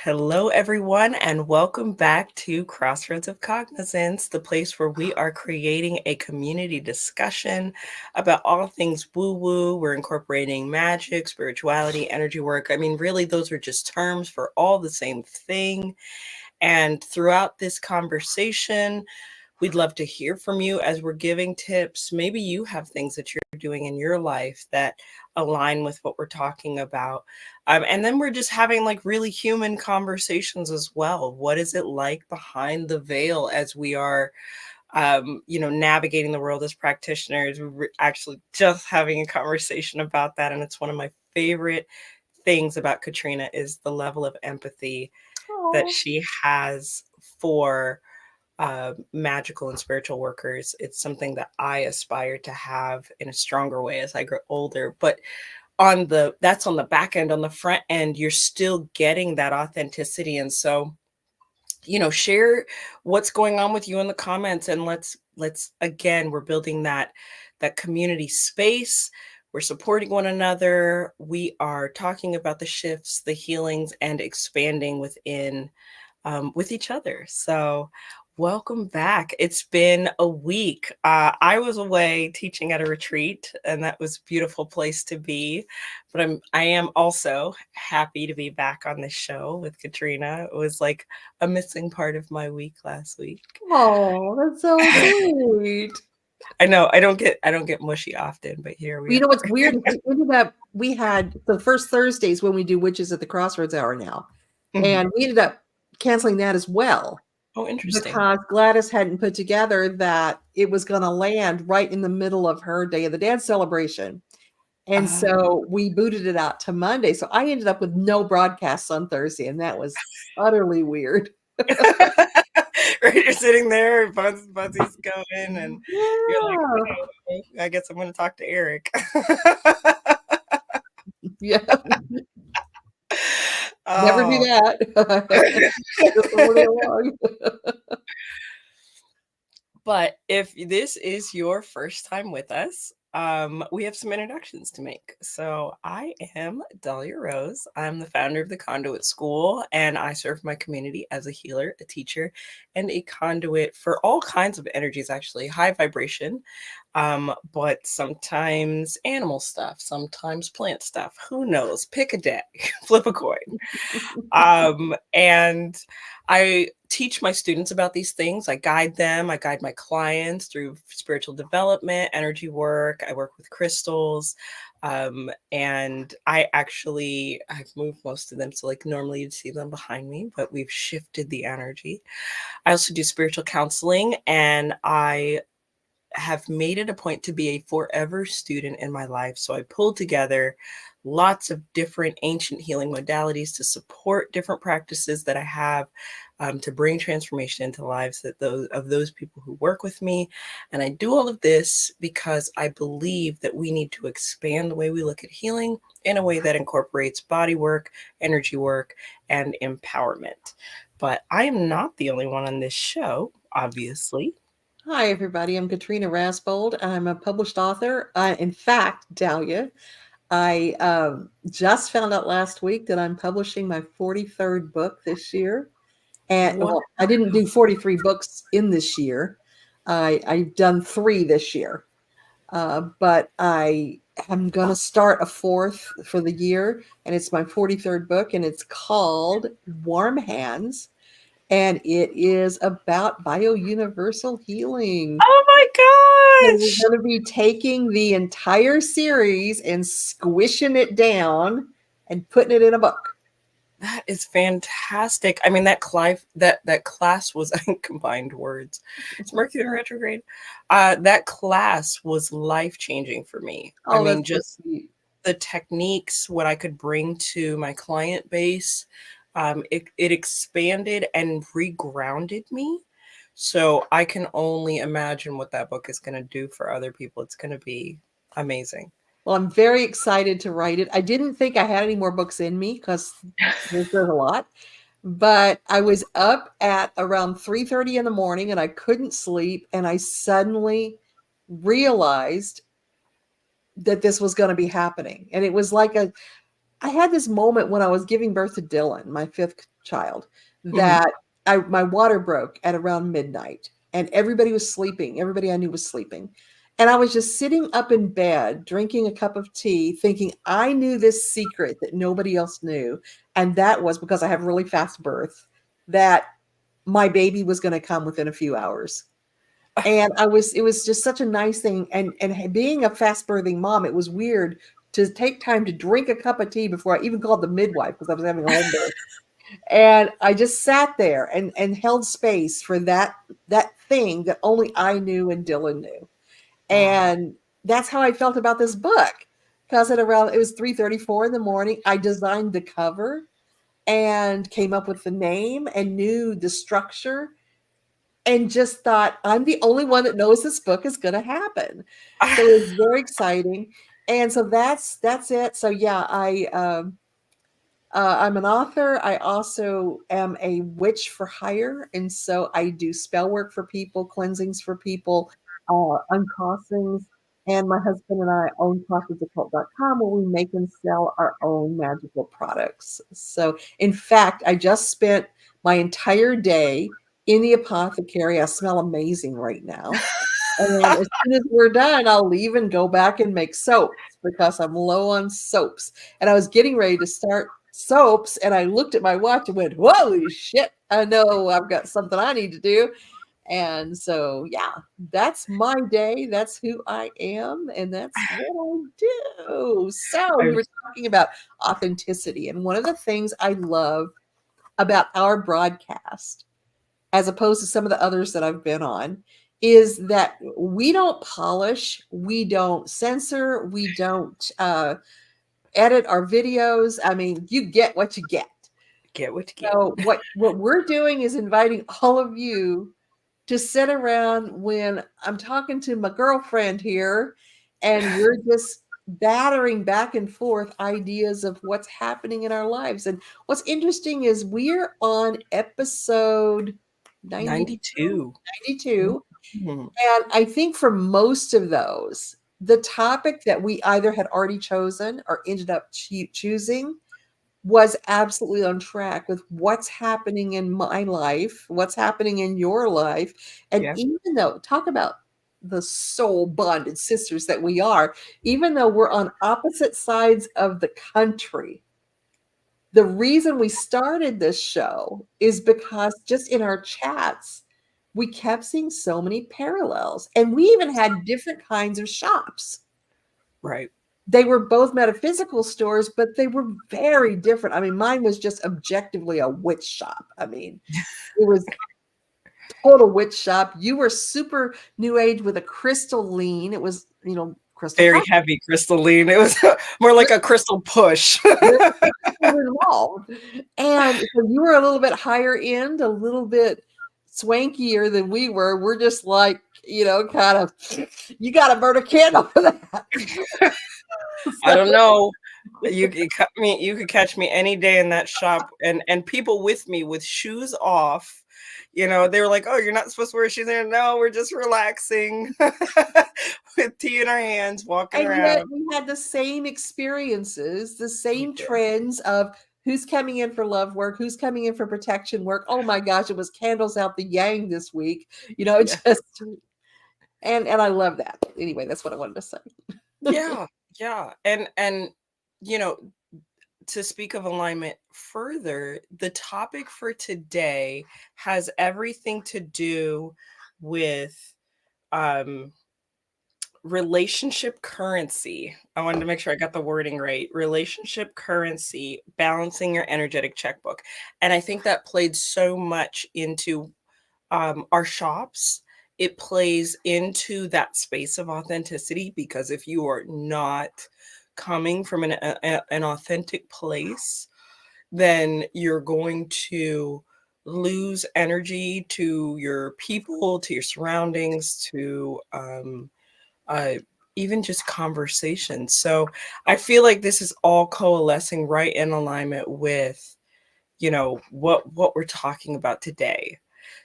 Hello, everyone, and welcome back to Crossroads of Cognizance, the place where we are creating a community discussion about all things woo woo. We're incorporating magic, spirituality, energy work. I mean, really, those are just terms for all the same thing. And throughout this conversation, we'd love to hear from you as we're giving tips. Maybe you have things that you're doing in your life that align with what we're talking about. And then we're just having like really human conversations as well. What is it like behind the veil as we are, navigating the world as practitioners? We're actually just having a conversation about that. And it's one of my favorite things about Katrina is the level of empathy that Oh, she has for magical and spiritual workers. It's something that I aspire to have in a stronger way as I grow older. But that's on the back end. On the front end, you're still getting that authenticity. And so, share what's going on with you in the comments, and let's again, we're building that community space. We're supporting one another. We are talking about the shifts, the healings, and expanding within with each other. So, welcome back. It's been a week. I was away teaching at a retreat, and that was a beautiful place to be. But I am also happy to be back on this show with Katrina. It was like a missing part of my week last week. oh, that's so sweet. I know I don't get mushy often, but here Well, we you know are. what's weird? We had the first Thursdays when we do Witches at the Crossroads Hour now, Mhm. and we ended up canceling that as well Oh, interesting. because Gladys hadn't put together that it was going to land right in the middle of her Day of the Dead celebration. And Uh, so we booted it out to Monday. So I ended up with no broadcasts on Thursday, and that was utterly weird. right, you're sitting there, Buzzy's going, and you're like, Yeah. "Oh, I guess I'm gonna talk to Eric." Yeah. Never do Oh. that. Just somebody along. But if this is your first time with us, we have some introductions to make. So, I am Dahlia Rose. I'm the founder of the Conduit School, and I serve my community as a healer, a teacher, and a conduit for all kinds of energies, actually, high vibration, but sometimes animal stuff, sometimes plant stuff. Who knows? Pick a day, flip a coin. And I teach my students about these things. I guide them, I guide my clients through spiritual development, energy work. I work with crystals. And I've moved most of them. So, like, normally you'd see them behind me, but we've shifted the energy. I also do spiritual counseling, and I have made it a point to be a forever student in my life. So I pulled together lots of different ancient healing modalities to support different practices that I have, to bring transformation into the lives that those people who work with me. And I do all of this because I believe that we need to expand the way we look at healing in a way that incorporates body work, energy work, and empowerment. But I am not the only one on this show, obviously. Hi, everybody. I'm Katrina Rasbold. I'm a published author. In fact, Dahlia, I just found out last week that I'm publishing my 43rd book this year. And What? well, I didn't do 43 books in this year. I've done 3 this year. But I am going to start a 4th for the year. And it's my 43rd book, and it's called Warm Hands. And it is about biouniversal healing. Oh So my we're gosh! going to be taking the entire series and squishing it down and putting it in a book. That is fantastic. I mean, that class was combined words. It's Mercury retrograde. That class was life-changing for me. I Oh, mean, that's so just sweet. the techniques, what I could bring to my client base, it expanded and regrounded me. So I can only imagine what that book is gonna do for other people. It's gonna be amazing. Well, I'm very excited to write it. I didn't think I had any more books in me because there's a lot. But I was up at around 3:30 in the morning and I couldn't sleep. And I suddenly realized that this was going to be happening. And it was like I had this moment when I was giving birth to Dylan, my fifth child, Mhm. that my water broke at around midnight, and everybody was sleeping. Everybody I knew was sleeping. And I was just sitting up in bed, drinking a cup of tea, thinking I knew this secret that nobody else knew. And that was because I have really fast birth, that my baby was going to come within a few hours. And it was just such a nice thing. And being a fast birthing mom, it was weird to take time to drink a cup of tea before I even called the midwife because I was having a home birth. And I just sat there and held space for that thing that only I knew and Dylan knew. Wow. And that's how I felt about this book. Because at around it was 3:34 in the morning, I designed the cover and came up with the name and knew the structure and just thought, I'm the only one that knows this book is going to happen. So it was very exciting. And so that's it. So yeah, I'm an author. I also am a witch for hire, and so I do spell work for people, cleansings for people, uncrossings. And my husband and I own crossroadsofoccult.com, where we make and sell our own magical products. So, in fact, I just spent my entire day in the apothecary. I smell amazing right now. And as soon as we're done, I'll leave and go back and make soaps because I'm low on soaps. And I was getting ready to start soaps, and I looked at my watch and went, "Holy shit, I know I've got something I need to do." And so, yeah, that's my day. That's who I am, and that's what I do. So, we I'm were talking about authenticity. And one of the things I love about our broadcast, as opposed to some of the others that I've been on, is that we don't polish, we don't censor, we don't edit our videos. I mean, you get what you get. get what you So get. what we're doing is inviting all of you to sit around when I'm talking to my girlfriend here, and we're just battering back and forth ideas of what's happening in our lives. And what's interesting is we're on episode 92, 92. 92. Mhm. And I think for most of those, the topic that we either had already chosen or ended up choosing was absolutely on track with what's happening in my life, what's happening in your life. And Yeah. even though, talk about the soul bonded sisters that we are, even though we're on opposite sides of the country, the reason we started this show is because just in our chats, we kept seeing so many parallels. And we even had different kinds of shops. Right. They were both metaphysical stores, but they were very different. I mean, mine was just objectively a witch shop. I mean, it was total witch shop. You were super new age with a crystal lean. It was, crystal Very talk. heavy crystalline. It was more like a crystal push. There was involved. And so you were a little bit higher end, a little bit swankier than we were. We're just like, kind of, you got to burn a candle for that. I So, don't know. You could catch me any day in that shop, and people with me with shoes off. They were like, "Oh, you're not supposed to wear shoes there." No, we're just relaxing with tea in our hands, walking and yet around. we had the same experiences, the We same did. trends of who's coming in for love work, who's coming in for protection work. Oh my gosh, it was candles out the yang this week. Yeah. Just and I love that. Anyway, that's what I wanted to say. Yeah. Yeah. And you know, to speak of alignment further, the topic for today has everything to do with um relationship currency. I wanted to make sure I got the wording right. Relationship currency, balancing your energetic checkbook. And I think that played so much into our shops. It plays into that space of authenticity because if you are not coming from an authentic place, then you're going to lose energy to your people, to your surroundings, to uh, even just conversation. So I feel like this is all coalescing right in alignment with what we're talking about today. I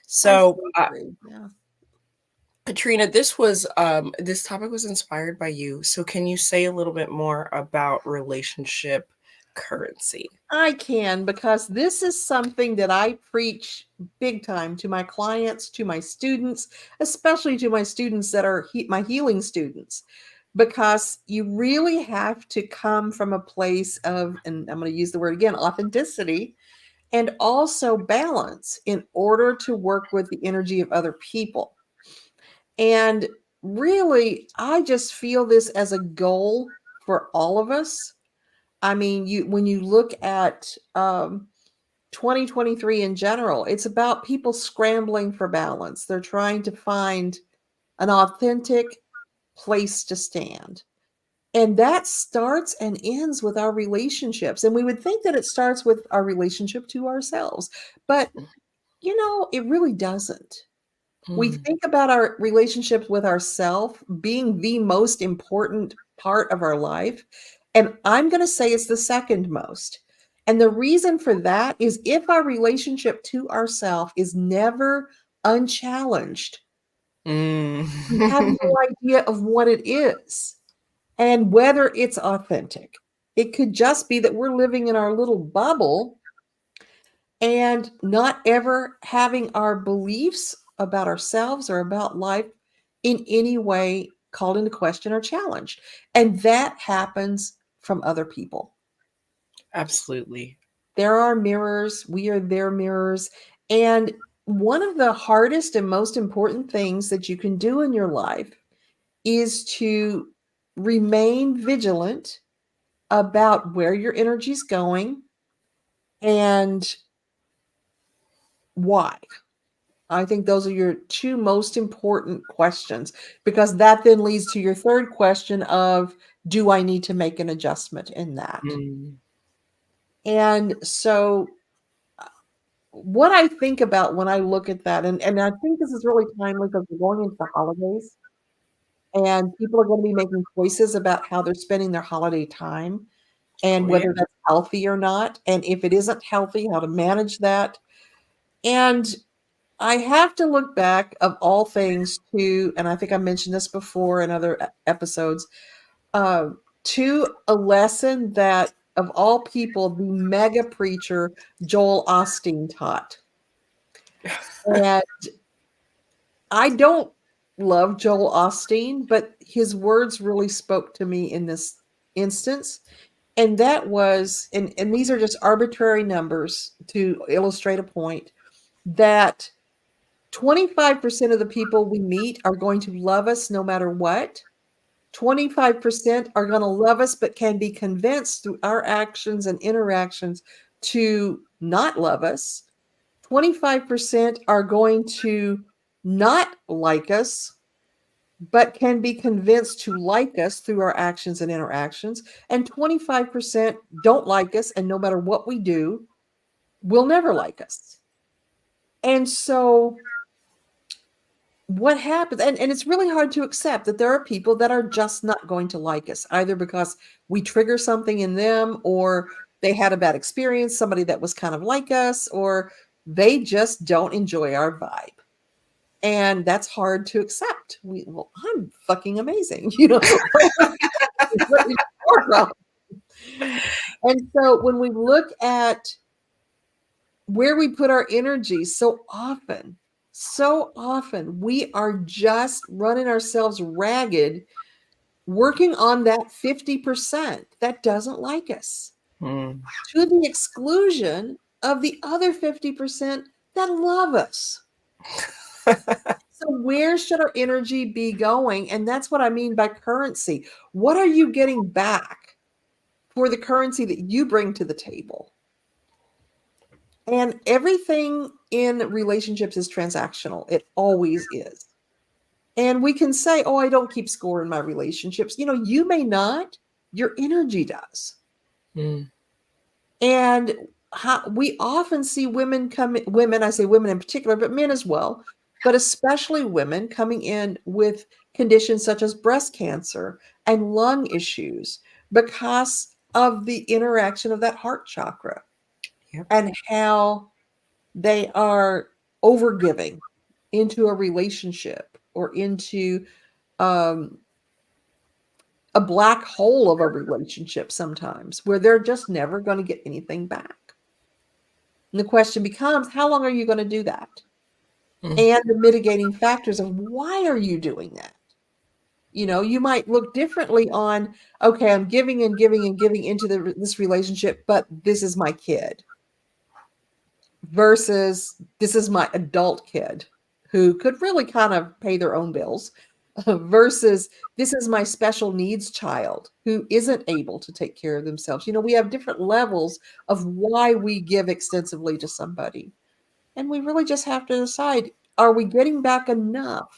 So so agree. Yeah. Katrina, this topic was inspired by you. So can you say a little bit more about relationship currency? I can, because this is something that I preach big time to my clients, to my students, especially to my students that are my healing students, because you really have to come from a place of, and I'm going to use the word again, authenticity, and also balance in order to work with the energy of other people. And really, I just feel this as a goal for all of us. I mean, when you look at 2023 in general, it's about people scrambling for balance. They're trying to find an authentic place to stand. And that starts and ends with our relationships. And we would think that it starts with our relationship to ourselves, but it really doesn't. We Mm, think about our relationships with ourselves being the most important part of our life. And I'm going to say it's the second most. And the reason for that is if our relationship to ourselves is never unchallenged, mm. we have no idea of what it is and whether it's authentic. It could just be that we're living in our little bubble and not ever having our beliefs about ourselves or about life in any way called into question or challenged. And that happens from other people. Absolutely. There are mirrors, we are their mirrors. And one of the hardest and most important things that you can do in your life is to remain vigilant about where your energy is going and why. I think those are your two most important questions, because that then leads to your third question of, do I need to make an adjustment in that? Mm. And so what I think about when I look at that, and I think this is really timely because we're going into the holidays and people are going to be making choices about how they're spending their holiday time and Oh, yeah. whether that's healthy or not. And if it isn't healthy, how to manage that. And I have to look back of all things to, and I think I mentioned this before in other episodes, uh, to a lesson that of all people, the mega preacher Joel Osteen taught. And I don't love Joel Osteen, but his words really spoke to me in this instance. And that was, and these are just arbitrary numbers to illustrate a point, that 25% of the people we meet are going to love us no matter what. 25% are going to love us, but can be convinced through our actions and interactions to not love us. 25% are going to not like us, but can be convinced to like us through our actions and interactions. And 25% don't like us, and no matter what we do, will never like us. And so what happens, and it's really hard to accept that there are people that are just not going to like us, either because we trigger something in them, or they had a bad experience, somebody that was kind of like us, or they just don't enjoy our vibe. And that's hard to accept. Well, I'm fucking amazing, what is your problem? And so when we look at where we put our energy, so often we are just running ourselves ragged, working on that 50% that doesn't like us, Mm. to the exclusion of the other 50% that love us. So where should our energy be going? And that's what I mean by currency. What are you getting back for the currency that you bring to the table? And everything in relationships is transactional. It always is. And we can say, oh, I don't keep score in my relationships. You may not, your energy does. Mm. And we often see women, I say women in particular, but men as well, but especially women coming in with conditions such as breast cancer and lung issues because of the interaction of that heart chakra, Yep. and how they are overgiving into a relationship or into um, a black hole of a relationship sometimes where they're just never going to get anything back. And the question becomes, how long are you going to do that? Mm. And the mitigating factors of why are you doing that? You might look differently on, okay, I'm giving and giving and giving into this relationship, but this is my kid versus this is my adult kid who could really kind of pay their own bills versus this is my special needs child who isn't able to take care of themselves. We have different levels of why we give extensively to somebody. And we really just have to decide, are we getting back enough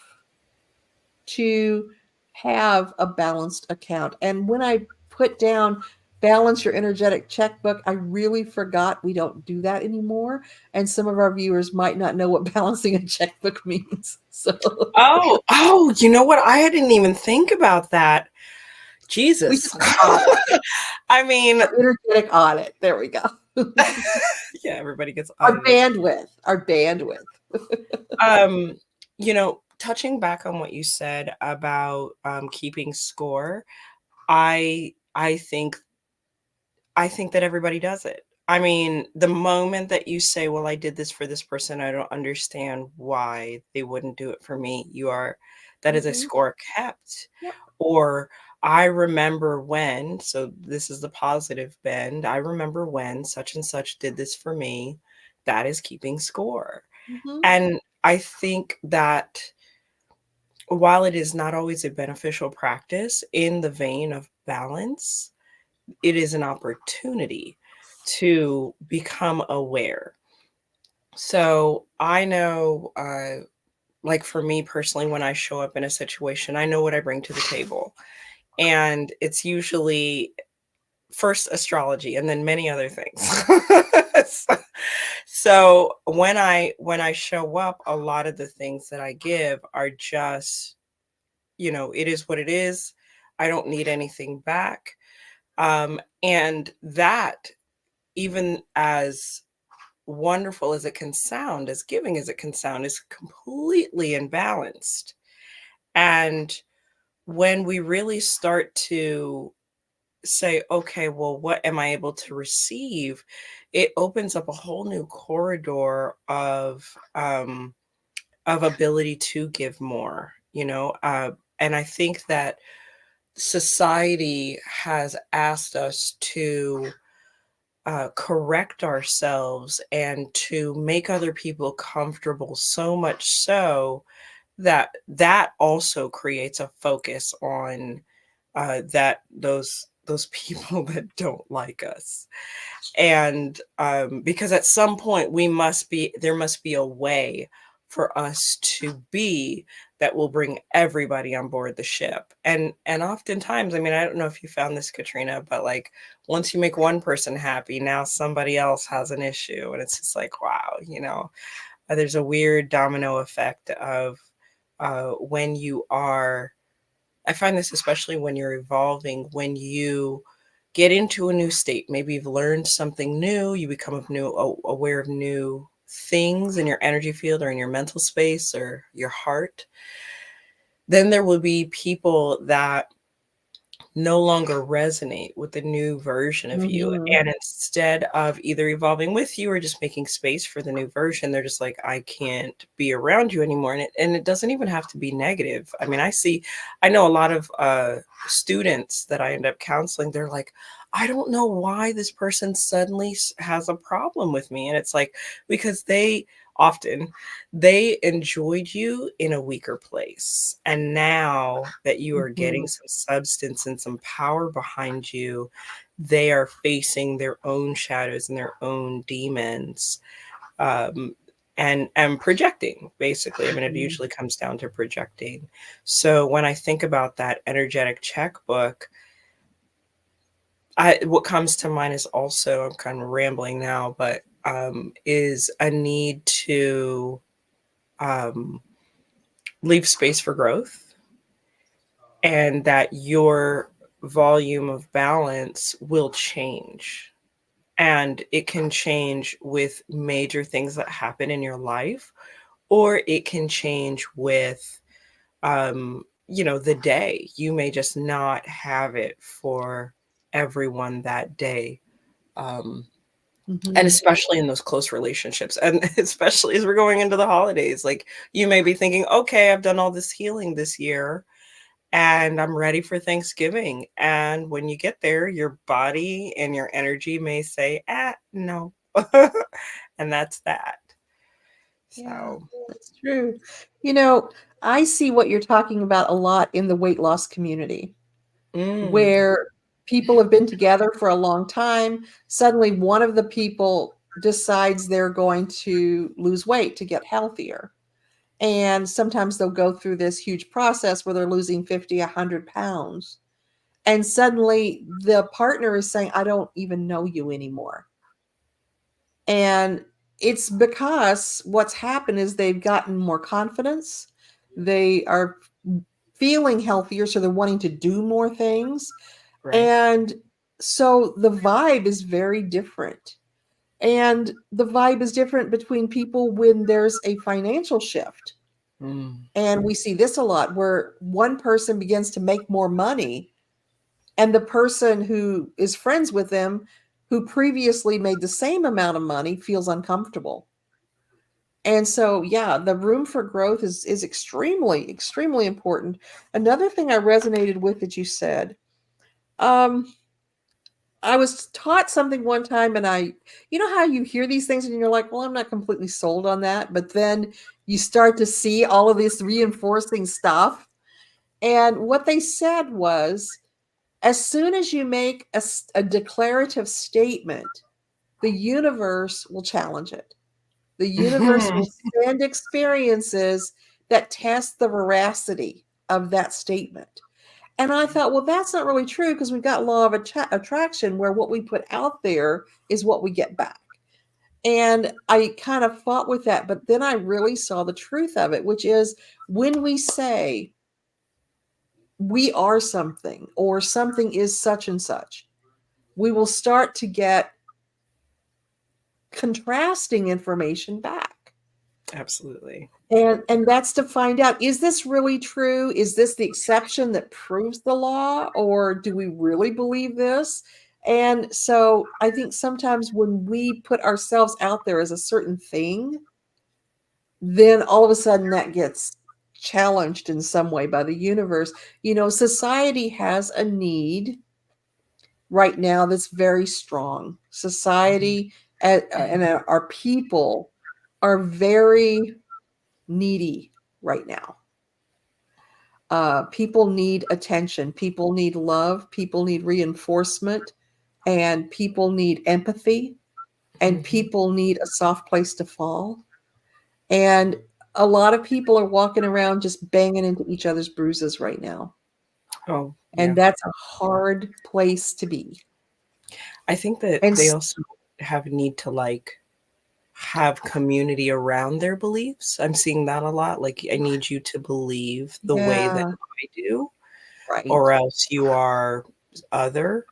to have a balanced account? And when I put down balance your energetic checkbook, I really forgot we don't do that anymore. And some of our viewers might not know what balancing a checkbook means. So Oh, you know what? I didn't even think about that. we Jesus. just audit I mean, our energetic audit. There we go. yeah, everybody gets Our audited. bandwidth, our bandwidth. Um, touching back on what you said about keeping score, I think that everybody does it. I mean, the moment that you say, "Well, I did this for this person, I don't understand why they wouldn't do it for me," that is a Mhm. score kept. Yep. Or I remember when, so this is the positive bend. I remember when such and such did this for me. That is keeping score. Mhm. And I think that while it is not always a beneficial practice in the vein of balance, it is an opportunity to become aware. So I know, like for me personally, when I show up in a situation, I know what I bring to the table. And it's usually first astrology and then many other things. So when I show up, a lot of the things that I give are just, it is what it is. I don't need anything back. And that, even as wonderful as it can sound, as giving as it can sound, is completely imbalanced. And when we really start to say, okay, well, what am I able to receive? It opens up a whole new corridor of ability to give more, and I think that society has asked us to correct ourselves and to make other people comfortable, so much so that that also creates a focus on that those people that don't like us. And because at some point there must be a way for us to be that will bring everybody on board the ship. And oftentimes, I mean, I don't know if you found this, Katrina, but like once you make one person happy, now somebody else has an issue, and it's just like, wow, there's a weird domino effect of when you are. I find this especially when you're evolving, when you get into a new state. Maybe you've learned something new, you become aware of new things in your energy field or in your mental space or your heart. Then there will be people that no longer resonate with the new version of you. Mhm. And instead of either evolving with you or just making space for the new version, they're just like, I can't be around you anymore. And it doesn't even have to be negative. I mean, I know a lot of students that I end up counseling, they're like, I don't know why this person suddenly has a problem with me. And it's like, because often they enjoyed you in a weaker place. And now that you are getting Mhm. some substance and some power behind you, they are facing their own shadows and their own demons. Um, and projecting, basically. I mean, it Mhm. usually comes down to projecting. So when I think about that energetic checkbook, what comes to mind is also, I'm kind of rambling now, but is a need to um, leave space for growth, and that your volume of balance will change. And it can change with major things that happen in your life, or it can change with the day. You may just not have it for everyone that day. Um, and Mhm. especially in those close relationships, and especially as we're going into the holidays, like, you may be thinking, "Okay, I've done all this healing this year, and I'm ready for Thanksgiving." And when you get there, your body and your energy may say, no." And that's that. Yeah, So, that's true. You know, I see what you're talking about a lot in the weight loss community, mm, where people have been together for a long time. Suddenly, one of the people decides they're going to lose weight to get healthier. And sometimes they'll go through this huge process where they're losing 50, 100 pounds. And suddenly the partner is saying, I don't even know you anymore. And it's because what's happened is they've gotten more confidence. They are feeling healthier, so they're wanting to do more things. right. And so the vibe is very different. And the vibe is different between people when there's a financial shift. Mm, And we see this a lot where one person begins to make more money, and the person who is friends with them, who previously made the same amount of money, feels uncomfortable. And so, yeah, the room for growth is extremely, extremely important. Another thing I resonated with that you said, um, I was taught something one time, and you know how you hear these things and you're like, well, I'm not completely sold on that. But then you start to see all of this reinforcing stuff. And what they said was, as soon as you make a declarative statement, the universe will challenge it. The universe will send experiences that test the veracity of that statement. And I thought, well, that's not really true because we've got law of attraction where what we put out there is what we get back. And I kind of fought with that, but then I really saw the truth of it, which is when we say we are something or something is such and such, we will start to get contrasting information back. absolutely. And that's to find out, is this really true? Is this the exception that proves the law, or do we really believe this? And so I think sometimes when we put ourselves out there as a certain thing, then all of a sudden that gets challenged in some way by the universe. You know, society has a need right now that's very strong. Mhm. Society and our people are very needy right now. People need attention, people need love, people need reinforcement, and people need empathy, and Mhm. people need a soft place to fall. And a lot of people are walking around just banging into each other's bruises right now. Oh, And yeah. that's a hard place to be. I think that And they also have a need to, like, have community around their beliefs. I'm seeing that a lot, like, I need you to believe the way that yeah, I do, right. or else you are other.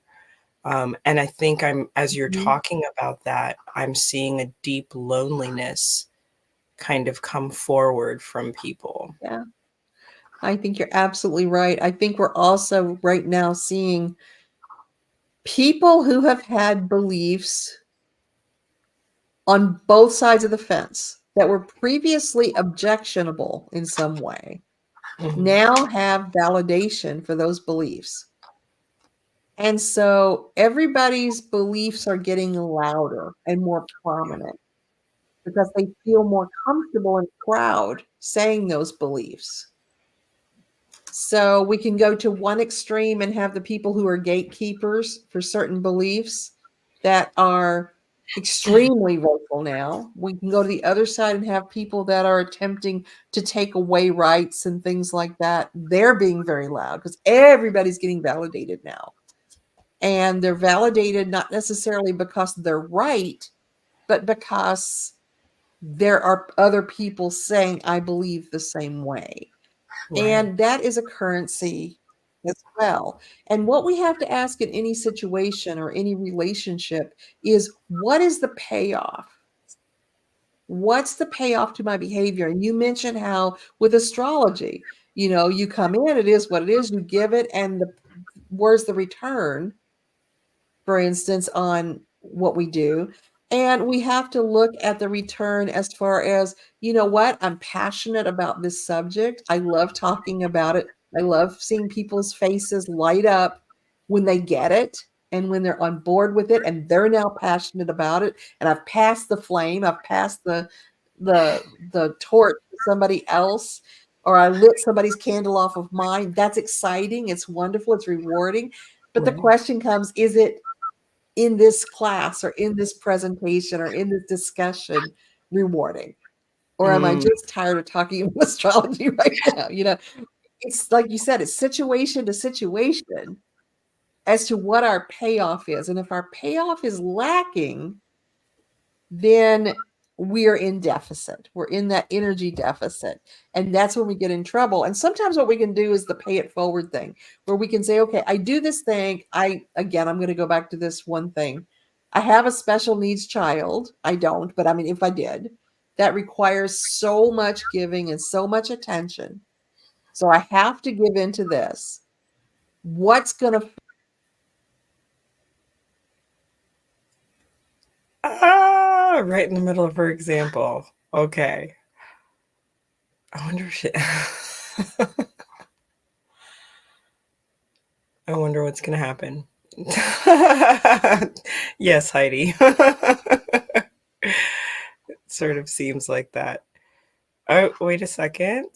And I think as you're Mhm. talking about that, I'm seeing a deep loneliness kind of come forward from people. Yeah, I think you're absolutely right. I think we're also right now seeing people who have had beliefs on both sides of the fence that were previously objectionable in some way Mhm. now have validation for those beliefs. And so everybody's beliefs are getting louder and more prominent because they feel more comfortable and proud saying those beliefs. So we can go to one extreme and have the people who are gatekeepers for certain beliefs that are extremely vocal now. We can go to the other side and have people that are attempting to take away rights and things like that. They're being very loud because everybody's getting validated now. And they're validated not necessarily because they're right, but because there are other people saying, I believe the same way. Right. And that is a currency as well. And what we have to ask in any situation or any relationship is, what is the payoff? What's the payoff to my behavior? And you mentioned how with astrology, You come in, it is what it is, you give it, and where's the return, for instance, on what we do. And we have to look at the return as far as, you know what, I'm passionate about this subject. I love talking about it. I love seeing people's faces light up when they get it and when they're on board with it and they're now passionate about it. And I've passed the flame, I've passed the torch to somebody else, or I lit somebody's candle off of mine. That's exciting. It's wonderful. It's rewarding. But the Right. question comes, is it in this class or in this presentation or in this discussion rewarding? Or am I Mm. just tired of talking about astrology right now? It's like you said, it's situation to situation as to what our payoff is. And if our payoff is lacking, then we're in deficit. We're in that energy deficit. And that's when we get in trouble. And sometimes what we can do is the pay it forward thing, where we can say, okay, I do this thing. I'm going to go back to this one thing. I have a special needs child. I don't, but I mean, if I did, that requires so much giving and so much attention. So I have to give into this. What's going to Right in the middle of her example. Okay. I wonder if she I wonder what's gonna happen. Yes, Heidi. It sort of seems like that. Oh, wait a second.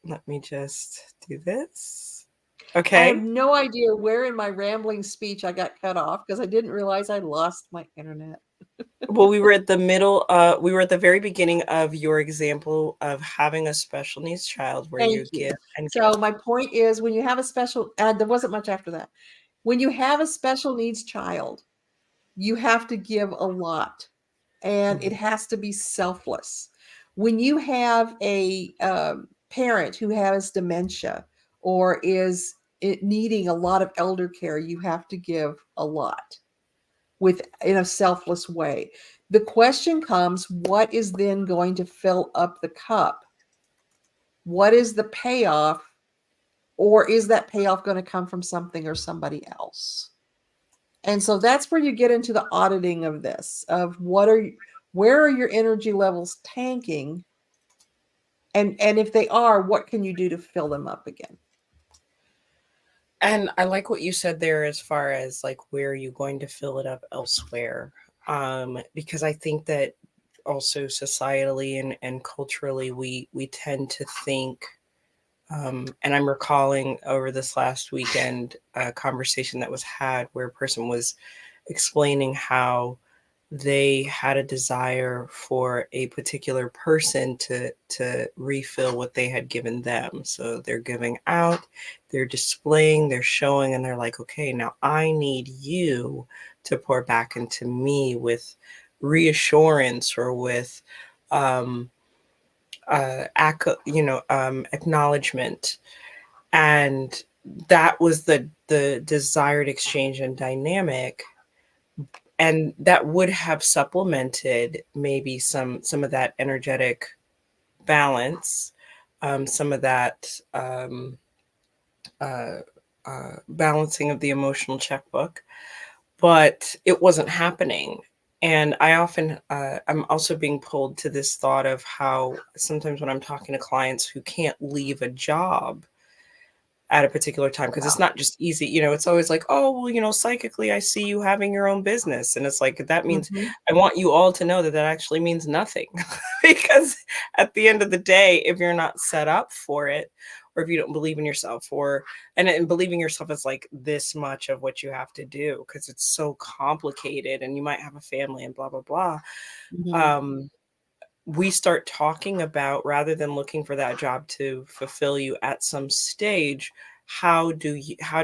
Let me just do this. I have Okay. no idea where in my rambling speech I got cut off because I didn't realize I lost my internet. Well, we were at the middle, we were at the very beginning of your example of having a special needs child where Thank you you. give and give. So my point is, when you have a special, there wasn't much after that. When you have a special needs child, you have to give a lot, and it Mhm. has to be selfless. When you have a parent who has dementia or is needing a lot of elder care, you have to give a lot in a selfless way. The question comes, what is then going to fill up the cup? What is the payoff? Or is that payoff going to come from something or somebody else? And so that's where you get into the auditing of this, of where are your energy levels tanking? And if they are, what can you do to fill them up again? And I like what you said there as far as like where are you going to fill it up elsewhere? Because I think that also societally and culturally we tend to think and I'm recalling over this last weekend a conversation that was had where a person was explaining how they had a desire for a particular person to refill what they had given them. So they're giving out, they're displaying, they're showing, and they're like, okay, now I need you to pour back into me with reassurance or with um acknowledgement. And that was the desired exchange and dynamic, and that would have supplemented maybe some of that energetic balance, some of that uh, balancing of the emotional checkbook, but it wasn't happening. And I'm also being pulled to this thought of how sometimes when I'm talking to clients who can't leave a job at a particular time, because it's Yeah. not just easy, it's always like, oh well, psychically I see you having your own business, and it's like that means, Mhm. I want you all to know that that actually means nothing. Because at the end of the day, if you're not set up for it, or if you don't believe in yourself, and believing yourself is like this much of what you have to do because it's so complicated and you might have a family and blah blah blah. Mhm. um we start talking about, rather than looking for that job to fulfill you at some stage, how do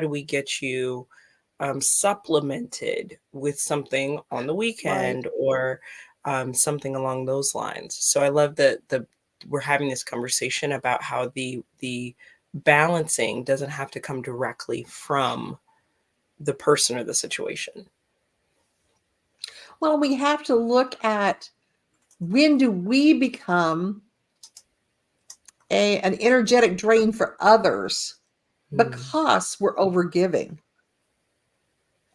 we get you supplemented with something on the Right. weekend, or something along those lines. So I love that the we're having this conversation about how the balancing doesn't have to come directly from the person or the situation. Well, we have to look at, when do we become an energetic drain for others Mm. because we're overgiving.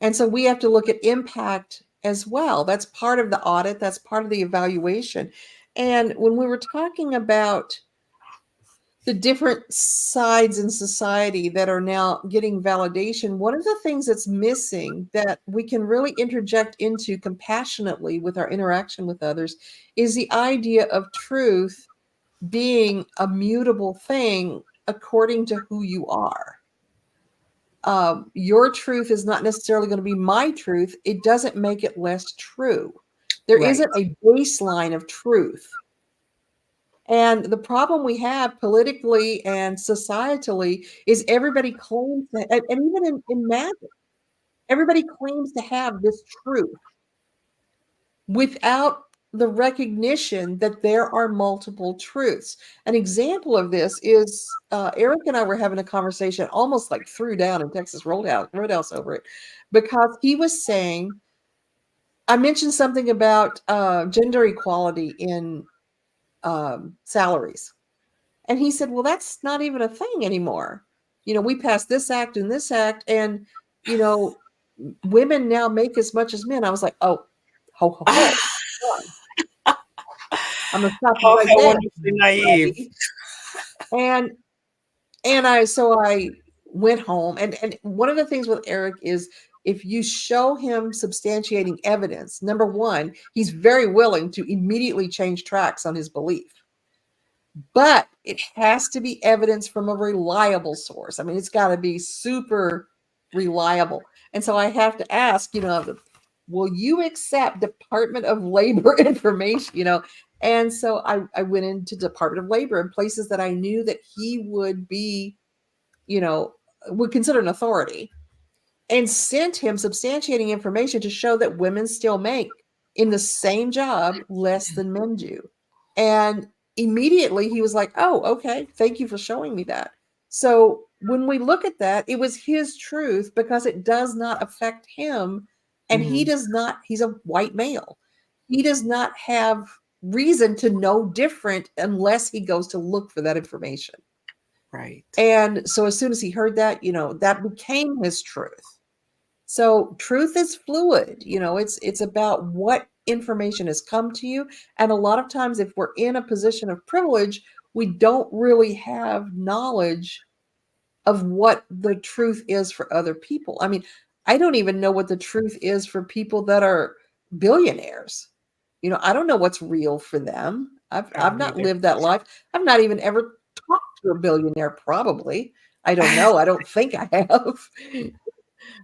And so we have to look at impact as well. That's part of the audit, that's part of the evaluation. And when we were talking about the different sides in society that are now getting validation, one of the things that's missing that we can really interject into compassionately with our interaction with others is the idea of truth being a mutable thing according to who you are. Your truth is not necessarily going to be my truth. It doesn't make it less true. There Right. isn't a baseline of truth. And the problem we have politically and societally is everybody claims that, and even in magic, everybody claims to have this truth without the recognition that there are multiple truths. An example of this is Eric and I were having a conversation, almost like threw down in Texas Roadhouse over it, because he was saying, I mentioned something about gender equality in salaries. And he said, well, that's not even a thing anymore. We passed this act and this act, and, you know, women now make as much as men. I was like, oh, ho, ho, ho. I'm gonna stop you right How there, wonderfully naive. buddy. And I went home, and one of the things with Eric is if you show him substantiating evidence, number one, he's very willing to immediately change tracks on his belief. But it has to be evidence from a reliable source. I mean, it's got to be super reliable. And so I have to ask, will you accept Department of Labor information? And so I went into Department of Labor in places that I knew that he would be, would consider an authority, and sent him substantiating information to show that women still make in the same job less than men do. And immediately he was like, oh, okay, thank you for showing me that. So when we look at that, it was his truth because it does not affect him. And he Mhm. does not, he's a white male. He does not have reason to know different unless he goes to look for that information. Right. And so as soon as he heard that, that became his truth. So truth is fluid. It's about what information has come to you. And a lot of times if we're in a position of privilege, we don't really have knowledge of what the truth is for other people. I mean, I don't even know what the truth is for people that are billionaires. I don't know what's real for them. I I've don't not either. lived that life. I've not even ever talked to a billionaire, probably. I don't know. I don't think I have.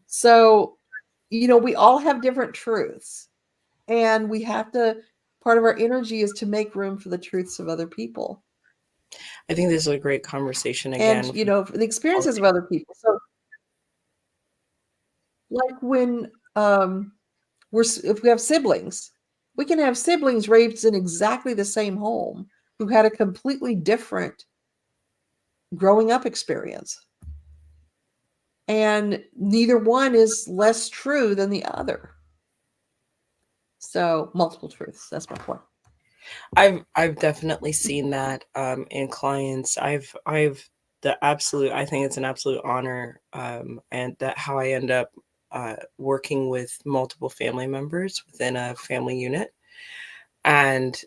So, we all have different truths, and we have to, part of our energy is to make room for the truths of other people I think this is a great conversation and, again. for the experiences of other people. So, like when if we have siblings, we can have siblings raised in exactly the same home who had a completely different growing up experience. And neither one is less true than the other. So, multiple truths. That's my point. I've definitely seen that in clients. I've the absolute. I think it's an absolute honor, and that how I end up working with multiple family members within a family unit, and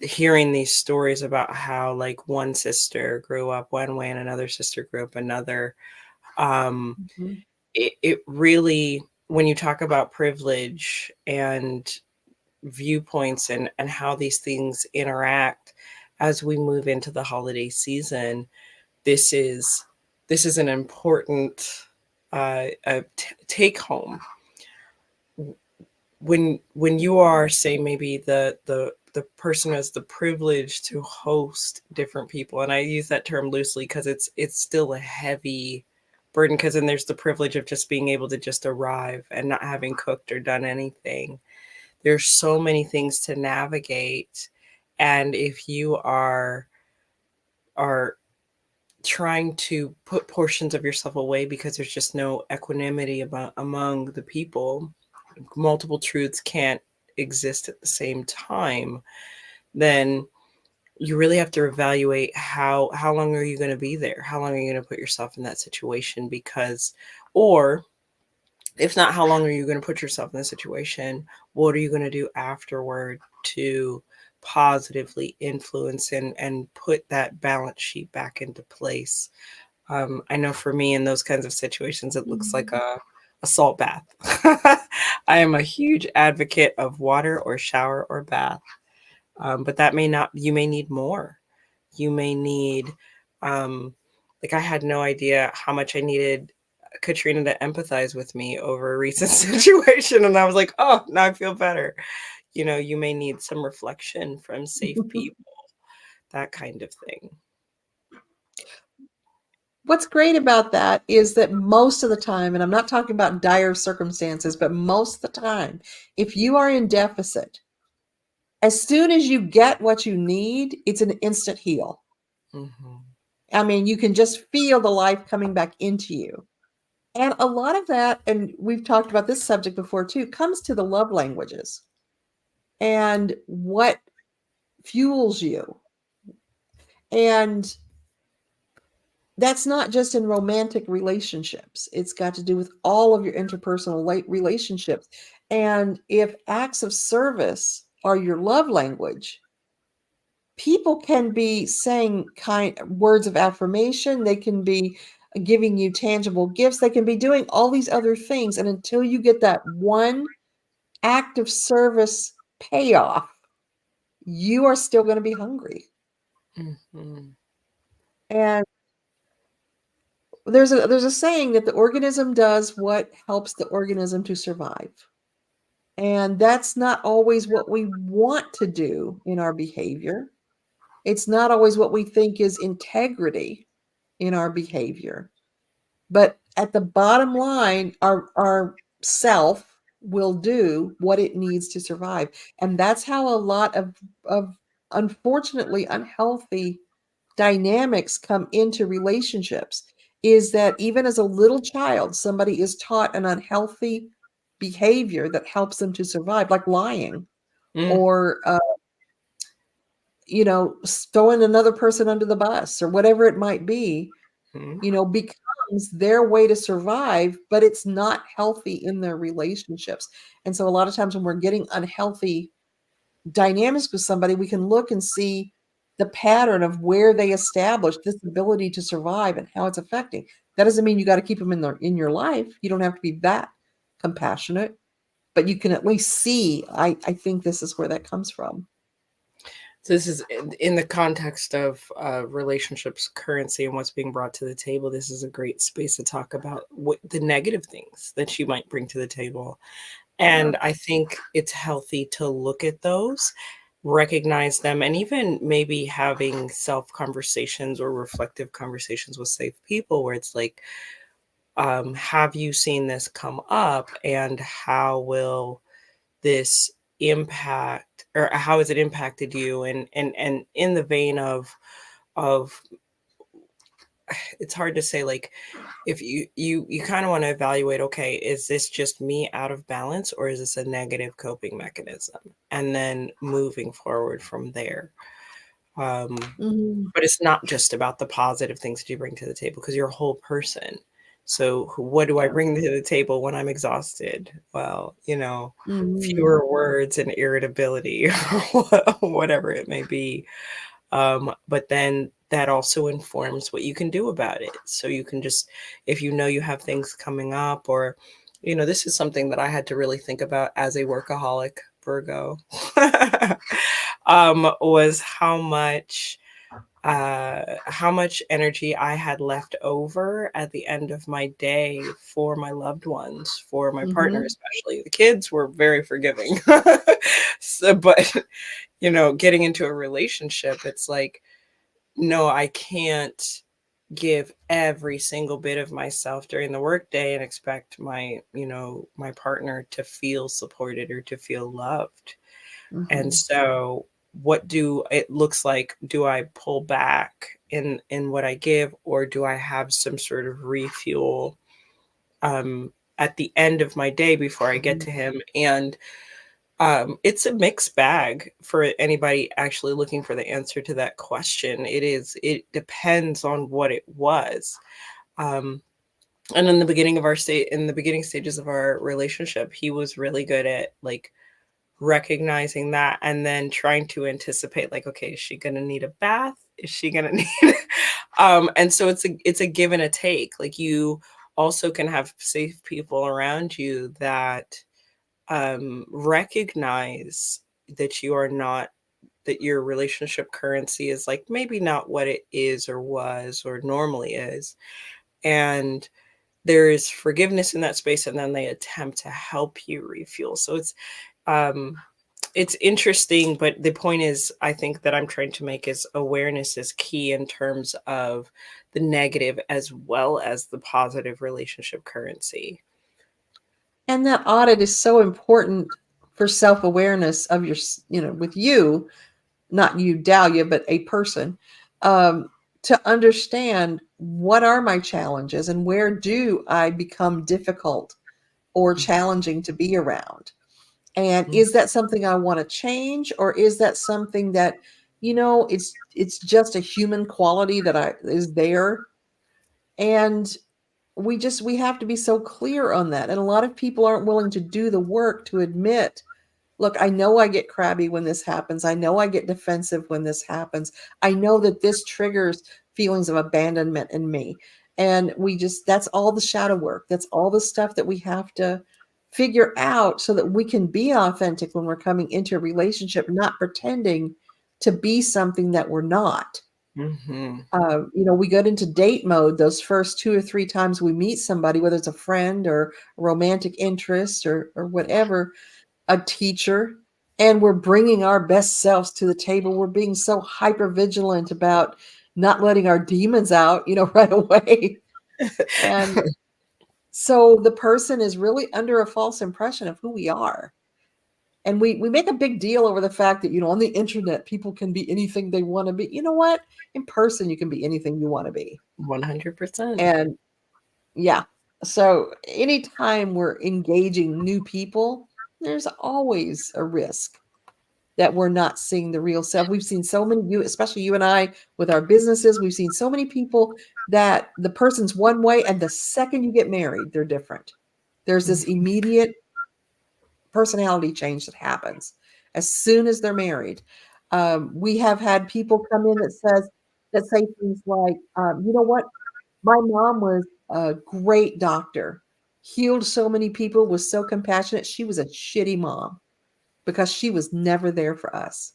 hearing these stories about how like one sister grew up one way and another sister grew up another. Um, Mhm. it really, when you talk about privilege and viewpoints and how these things interact as we move into the holiday season, this is an important take home when you are, say, maybe the person has the privilege to host different people, and I use that term loosely because it's still a heavy burden, because then there's the privilege of just being able to just arrive and not having cooked or done anything. There's so many things to navigate, and if you are trying to put portions of yourself away because there's just no equanimity among the people, multiple truths can't exist at the same time, then you really have to evaluate how long are you going to be there? How long are you going to put yourself in that situation? Because, or if not, how long are you going to put yourself in this situation? What are you going to do afterward to positively influence and put that balance sheet back into place? I know for me in those kinds of situations, it looks like Mhm. a salt bath. I am a huge advocate of water or shower or bath, but that may not, you may need more. You may need, um, like, I had no idea how much I needed Katrina to empathize with me over a recent situation. And I was like, oh, now I feel better. You know, you may need some reflection from safe people, that kind of thing. What's great about that is that most of the time, and I'm not talking about dire circumstances, but most of the time, if you are in deficit, as soon as you get what you need, it's an instant heal. Hmm. I mean, you can just feel the life coming back into you. And a lot of that, and we've talked about this subject before too, comes to the love languages and what fuels you. And that's not just in romantic relationships. It's got to do with all of your interpersonal relationships. And if acts of service are your love language, people can be saying kind words of affirmation, they can be giving you tangible gifts, they can be doing all these other things, and until you get that one act of service payoff, you are still going to be hungry. Hmm. And there's a saying that the organism does what helps the organism to survive. And that's not always what we want to do in our behavior. It's not always what we think is integrity in our behavior. But at the bottom line, our self will do what it needs to survive. And that's how a lot of unfortunately unhealthy dynamics come into relationships, is that even as a little child, somebody is taught an unhealthy behavior that helps them to survive, like lying or throwing another person under the bus or whatever it might be, Hmm. becomes their way to survive, but it's not healthy in their relationships. And so a lot of times when we're getting unhealthy dynamics with somebody, we can look and see the pattern of where they established this ability to survive and how it's affecting. That doesn't mean you got to keep them in your life. You don't have to be that compassionate, but you can at least see, I think this is where that comes from. So this is in the context of relationships, currency, and what's being brought to the table. This is a great space to talk about what the negative things that you might bring to the table. And Sure. I think it's healthy to look at those, recognize them, and even maybe having self conversations or reflective conversations with safe people where it's like, have you seen this come up, and how will this impact, or how has it impacted you? And in the vein of it's hard to say, like, if you kind of want to evaluate, okay, is this just me out of balance, or is this a negative coping mechanism, and then moving forward from there. Mhm. But it's not just about the positive things that you bring to the table, because you're a whole person. So what do I Yeah. bring to the table when I'm exhausted? Well, Mhm. fewer words and irritability, or whatever it may be. But then that also informs what you can do about it. So you can just, if you know you have things coming up, or, this is something that I had to really think about as a workaholic Virgo, was how much energy I had left over at the end of my day for my loved ones, for my partner, Mhm. especially. The kids were very forgiving. So, but getting into a relationship, it's like, no, I can't give every single bit of myself during the workday and expect my partner to feel supported or to feel loved. And Mhm. so what do it looks like, do I pull back in what I give, or do I have some sort of refuel at the end of my day before I get Mhm. to him? And It's a mixed bag for anybody actually looking for the answer to that question. It depends on what it was. Um, and in the beginning of our state, in the beginning stages of our relationship, he was really good at like recognizing that and then trying to anticipate, like, okay, is she gonna need a bath? Is she gonna need and so it's a give and a take. Like, you also can have safe people around you that recognize that you are not, that your relationship currency is like maybe not what it is or was or normally is, and there is forgiveness in that space, and then they attempt to help you refuel. So um it's interesting, but the point is, I think that I'm trying to make is awareness is key in terms of the negative as well as the positive relationship currency. And that audit is so important for self-awareness of your, with you, not you, Dahlia, but a person, um, to understand what are my challenges and where do I become difficult or challenging to be around. And Mhm. is that something I want to change, or is that something that, it's just a human quality that I is there? And we have to be so clear on that. And a lot of people aren't willing to do the work to admit, look, I know I get crabby when this happens. I know I get defensive when this happens. I know that this triggers feelings of abandonment in me. And that's all the shadow work. That's all the stuff that we have to figure out so that we can be authentic when we're coming into a relationship, not pretending to be something that we're not. Mhm. We get into date mode those first 2 or 3 times we meet somebody, whether it's a friend or a romantic interest or whatever, a teacher, and we're bringing our best selves to the table. We're being so hyper vigilant about not letting our demons out, right away. And so the person is really under a false impression of who we are. And we make a big deal over the fact that, on the internet, people can be anything they want to be. You know what? In person, you can be anything you want to be. 100%. And yeah. So anytime we're engaging new people, there's always a risk that we're not seeing the real self. We've seen so many, especially you and I, with our businesses, we've seen so many people that the person's one way, and the second you get married, they're different. There's this Mhm. immediate personality change that happens as soon as they're married. We have had people come in that say things like, "You know what? My mom was a great doctor, healed so many people, was so compassionate. She was a shitty mom because she was never there for us.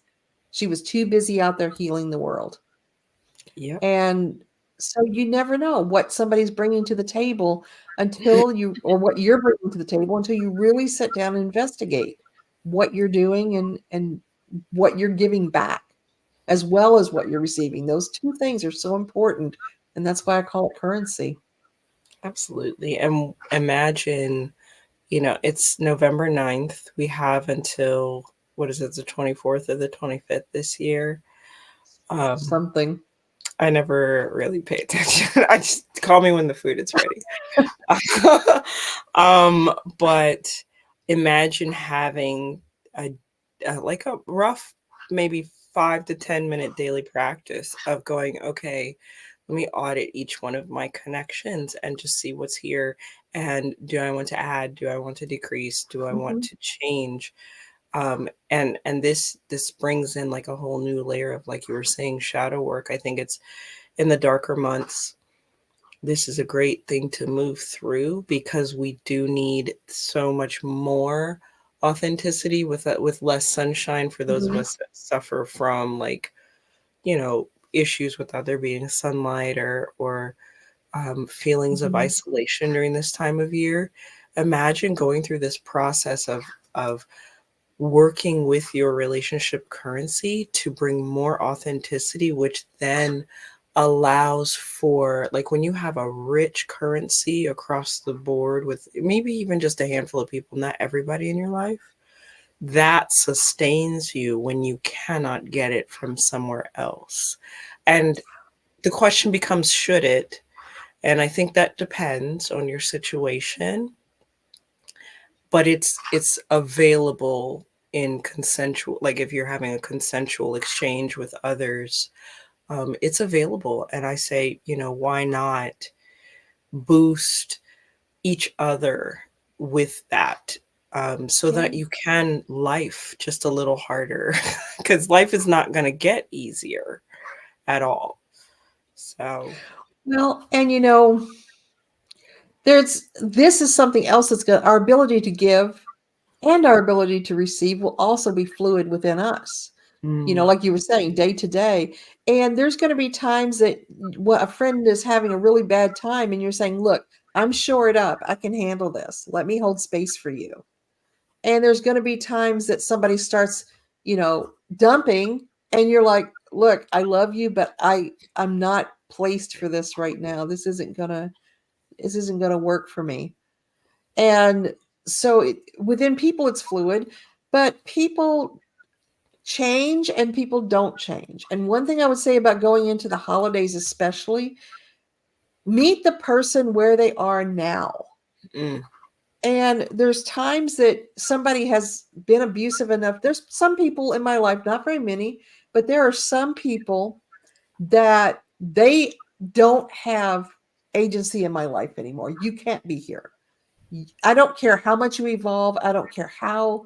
She was too busy out there healing the world." Yep. And so you never know what somebody's bringing to the table or what you're bringing to the table until you really sit down and investigate what you're doing and what you're giving back as well as what you're receiving. Those two things are so important. And that's why I call it currency. Absolutely. And imagine, it's November 9th. We have until, what is it, the 24th or the 25th this year. Um, Something. I never really pay attention. I just call me when the food is ready. But imagine having a, like a rough, maybe 5 to 10 minute daily practice of going, okay, let me audit each one of my connections and just see what's here. And do I want to add? Do I want to decrease? Do I want Mhm. to change? And this brings in like a whole new layer of, like you were saying, shadow work. I think it's in the darker months, this is a great thing to move through because we do need so much more authenticity with less sunshine for those of Mhm. us that suffer from, like, issues without there being sunlight or feelings of Mhm. isolation during this time of year. Imagine going through this process of working with your relationship currency to bring more authenticity, which then allows for, like, when you have a rich currency across the board with maybe even just a handful of people, not everybody in your life, that sustains you when you cannot get it from somewhere else. And the question becomes, should it? And I think that depends on your situation, but it's available in consensual, like if you're having a consensual exchange with others, it's available. And I say, why not boost each other with that, so Yeah. that you can life just a little harder, because life is not going to get easier at all. So, Well, and this is something else that's got our ability to give and our ability to receive will also be fluid within us. mm, Like you were saying, day to day. And there's going to be times that a friend is having a really bad time, and you're saying, look, I'm shored up. I can handle this. Let me hold space for you. And there's going to be times that somebody starts, dumping, and you're like, look, I love you, but I'm not placed for this right now. This isn't gonna work for me. And so within people, it's fluid, but people change and people don't change. And one thing I would say about going into the holidays, especially, meet the person where they are now. mm, And there's times that somebody has been abusive enough. There's some people in my life, not very many, but there are some people that they don't have agency in my life anymore. You can't be here. I don't care how much you evolve. I don't care how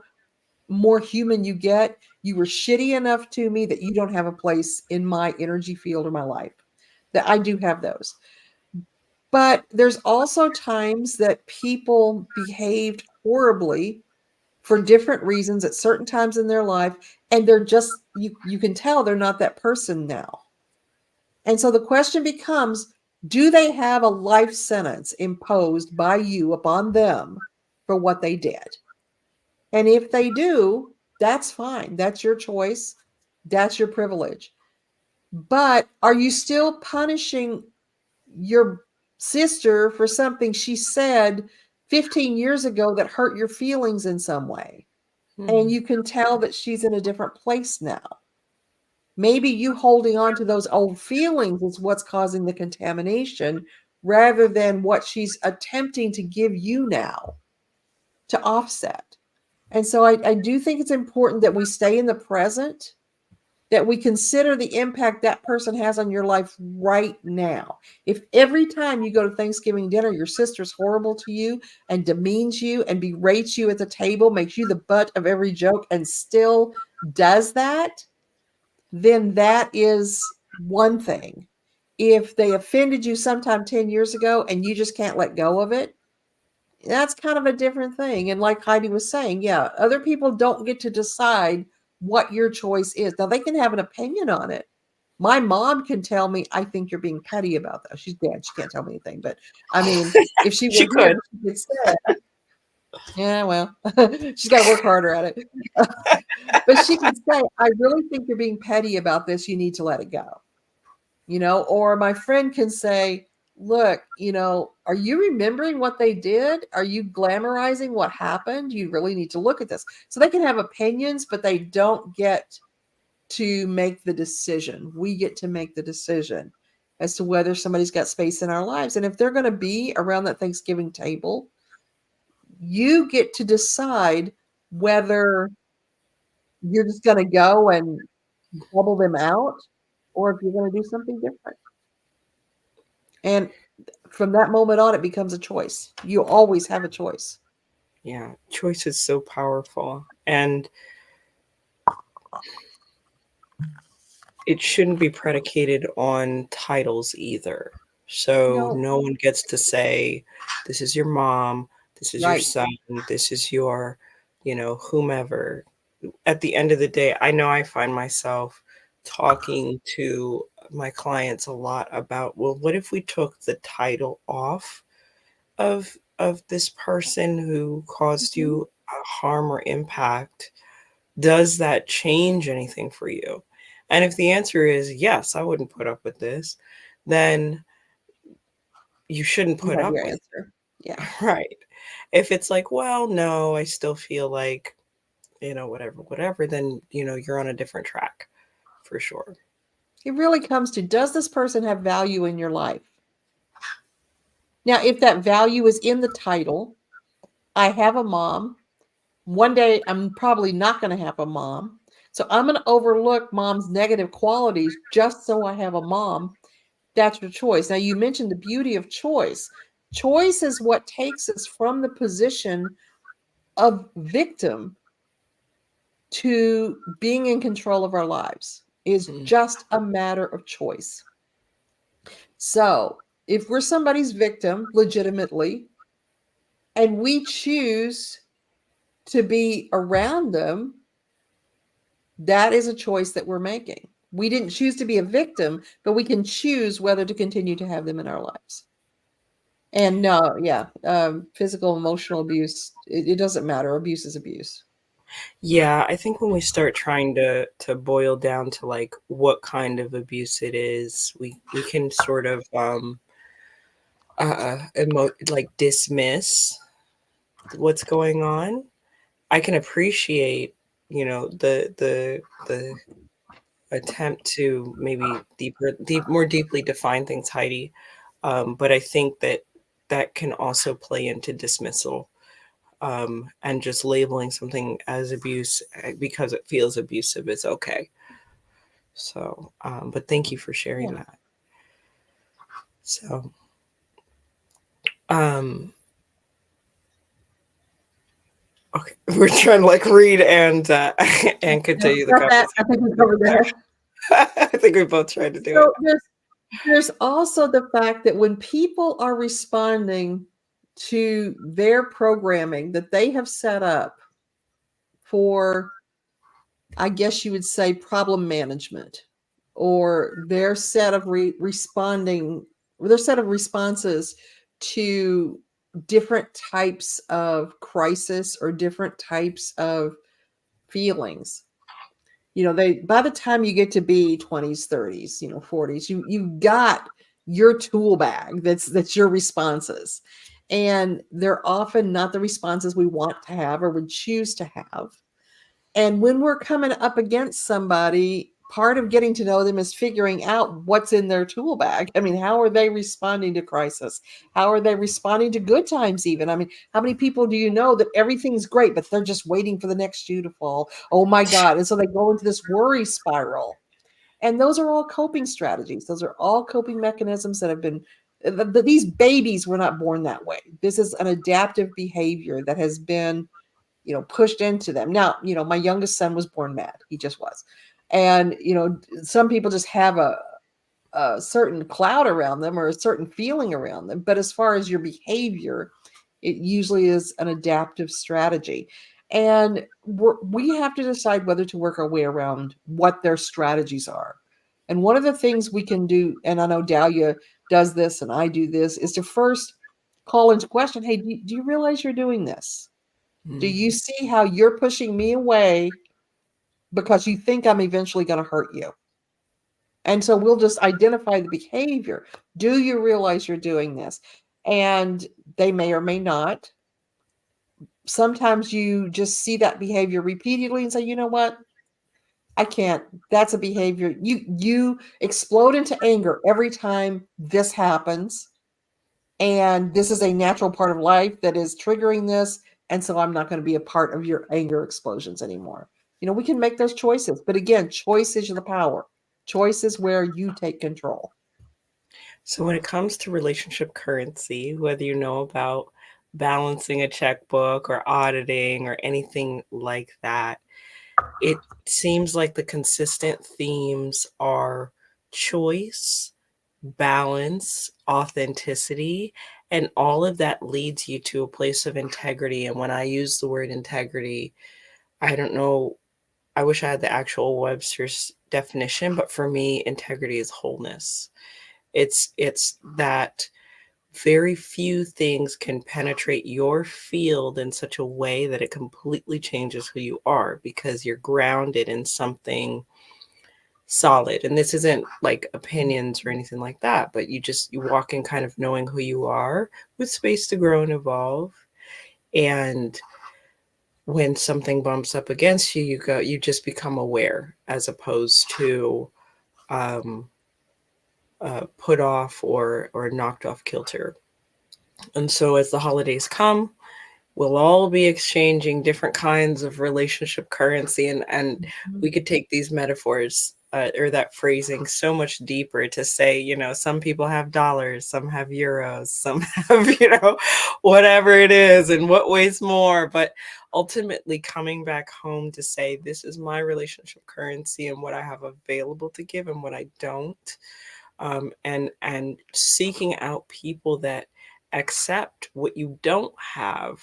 more human you get. You were shitty enough to me that you don't have a place in my energy field or my life. That I do have those. But there's also times that people behaved horribly for different reasons at certain times in their life, and they're just you can tell they're not that person now. And so the question becomes, do they have a life sentence imposed by you upon them for what they did? And if they do, that's fine. That's your choice. That's your privilege. But are you still punishing your sister for something she said 15 years ago that hurt your feelings in some way? And mm. you can tell that she's in a different place now. Maybe you holding on to those old feelings is what's causing the contamination rather than what she's attempting to give you now to offset. And so I do think it's important that we stay in the present, that we consider the impact that person has on your life right now. If every time you go to Thanksgiving dinner, your sister's horrible to you and demeans you and berates you at the table, makes you the butt of every joke, and still does that, then that is one thing. If they offended you sometime 10 years ago and you just can't let go of it, that's kind of a different thing. And like Heidi was saying, yeah, other people don't get to decide what your choice is. Now, they can have an opinion on it. My mom can tell me, I think you're being petty about that. She's dead. She can't tell me anything. But I mean, if she were She here, could. she could say, yeah, well, she's got to work harder at it. But she could say, I really think you're being petty about this. You need to let it go. Or my friend can say, look, are you remembering what they did? Are you glamorizing what happened? You really need to look at this. So they can have opinions, but they don't get to make the decision. We get to make the decision as to whether somebody's got space in our lives. And if they're going to be around that Thanksgiving table, you get to decide whether you're just going to go and bubble them out or if you're going to do something different. And from that moment on, it becomes a choice. You always have a choice. Yeah, choice is so powerful. And it shouldn't be predicated on titles either. So No, no one gets to say, this is your mom, this is your right. son, this is your, whomever. At the end of the day, I know I find myself talking to my clients a lot about, well, what if we took the title off of this person who caused Mhm. you harm or impact? Does that change anything for you? And if the answer is yes, I wouldn't put up with this, then you shouldn't You put have up your with answer. Yeah. it. Right. If it's like, well, no, I still feel like, whatever, then, you're on a different track for sure. It really comes to, does this person have value in your life? Now, if that value is in the title, I have a mom, One day I'm probably not going to have a mom. So I'm going to overlook mom's negative qualities just so I have a mom. That's your choice. Now, you mentioned the beauty of choice. Choice is what takes us from the position of victim to being in control of our lives. Is Mm. just a matter of choice. So if we're somebody's victim legitimately and we choose to be around them, that is a choice that we're making. We didn't choose to be a victim, but we can choose whether to continue to have them in our lives. And yeah, physical, emotional abuse, it doesn't matter. Abuse is abuse. Yeah, I think when we start trying to boil down to like what kind of abuse it is, we can sort of like dismiss what's going on. I can appreciate, the attempt to maybe more deeply define things, Heidi. But I think that that can also play into dismissal, and just labeling something as abuse because it feels abusive is okay. So, but thank you for sharing Yeah. that. So, um, okay, we're trying to like read and and Yeah, continue the got that. I conversation. think we covered that. I think we both tried to do it. So there's also the fact that when people are responding to their programming that they have set up for, I guess you would say, problem management, or their set of their set of responses to different types of crisis or different types of feelings. They, by the time you get to be 20s, 30s, 40s, you've got your tool bag that's your responses. And they're often not the responses we want to have or would choose to have. And when we're coming up against somebody, part of getting to know them is figuring out what's in their tool bag. I mean, how are they responding to crisis? How are they responding to good times, even? I mean, how many people do you know that everything's great, but they're just waiting for the next shoe to fall? Oh my God. And so they go into this worry spiral. And those are all coping strategies. Those are all coping mechanisms that have been, these babies were not born that way. This is an adaptive behavior that has been pushed into them. Now, my youngest son was born mad. He just was. And, some people just have a certain cloud around them or a certain feeling around them. But as far as your behavior, it usually is an adaptive strategy. And we have to decide whether to work our way around what their strategies are. And one of the things we can do, and I know Dahlia does this and I do this, is to first call into question, hey, do you realize you're doing this? Do you Mm. see how you're pushing me away because you think I'm eventually going to hurt you? And so we'll just identify the behavior. Do you realize you're doing this? And they may or may not. Sometimes you just see that behavior repeatedly and say, you know what? I can't. That's a behavior. You explode into anger every time this happens. And this is a natural part of life that is triggering this. And so I'm not going to be a part of your anger explosions anymore. We can make those choices. But again, choice is the power. Choice is where you take control. So when it comes to relationship currency, whether you know about balancing a checkbook or auditing or anything like that, it seems like the consistent themes are choice, balance, authenticity, and all of that leads you to a place of integrity. And when I use the word integrity, I don't know, I wish I had the actual Webster's definition, but for me, integrity is wholeness. It's that very few things can penetrate your field in such a way that it completely changes who you are because you're grounded in something solid. And this isn't like opinions or anything like that, but you walk in kind of knowing who you are with space to grow and evolve. And when something bumps up against you, you just become aware as opposed to um, put off or knocked off kilter. And so as the holidays come, we'll all be exchanging different kinds of relationship currency, and Mhm. we could take these metaphors or that phrasing so much deeper to say, some people have dollars, some have euros, some have, whatever it is and what weighs more. But ultimately coming back home to say, this is my relationship currency and what I have available to give and what I don't, and seeking out people that accept what you don't have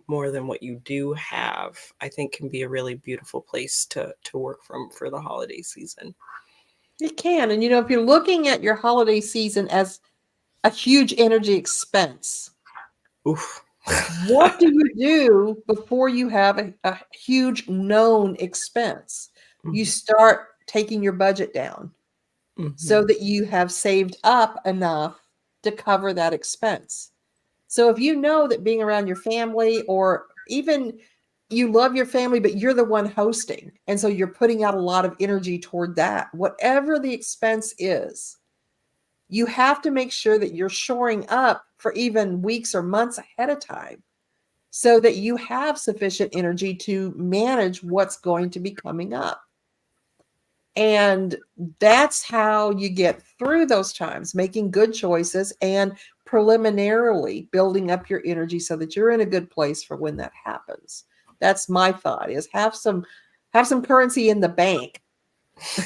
more than what you do have, I think can be a really beautiful place to work from for the holiday season. It can. And if you're looking at your holiday season as a huge energy expense, Oof. what do you do before you have a huge known expense? You Mhm, start taking your budget down so mhm. that you have saved up enough to cover that expense. So if you know that being around your family, or even you love your family, but you're the one hosting, and so you're putting out a lot of energy toward that, whatever the expense is, you have to make sure that you're shoring up for even weeks or months ahead of time so that you have sufficient energy to manage what's going to be coming up. And that's how you get through those times, making good choices and preliminarily building up your energy so that you're in a good place for when that happens. That's my thought, is have some currency in the bank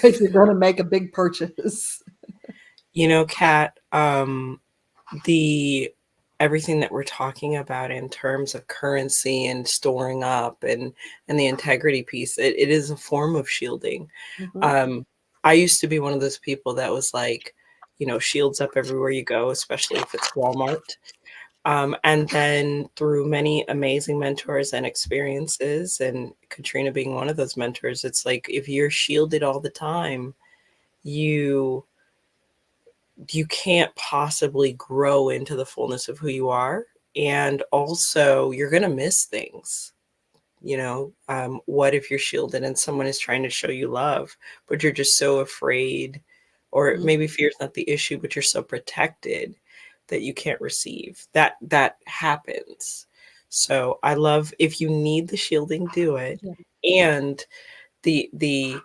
if you're going to make a big purchase. Kat, the everything that we're talking about in terms of currency and storing up and the integrity piece, it is a form of shielding. Mhm. um I used to be one of those people that was like, shields up everywhere you go, especially if it's Walmart. And then through many amazing mentors and experiences, and Katrina being one of those mentors, it's like if you're shielded all the time, you you can't possibly grow into the fullness of who you are. And also, you're going to miss things. What if you're shielded and someone is trying to show you love, but you're just so afraid, or Mhm. maybe fear is not the issue, but you're so protected that you can't receive. That happens. So I love, if you need the shielding, do it. Yeah. And the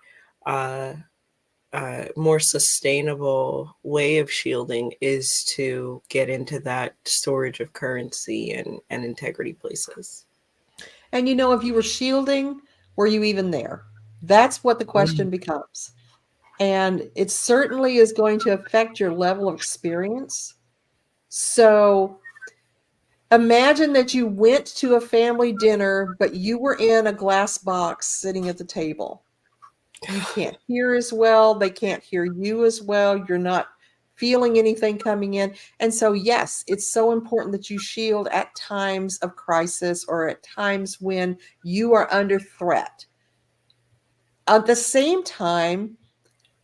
uh, more sustainable way of shielding is to get into that storage of currency and integrity places. And if you were shielding, were you even there? That's what the Mm. question becomes. And it certainly is going to affect your level of experience. So imagine that you went to a family dinner, but you were in a glass box sitting at the table. You can't hear as well. They can't hear you as well. You're not feeling anything coming in. And so, yes, it's so important that you shield at times of crisis or at times when you are under threat. At the same time,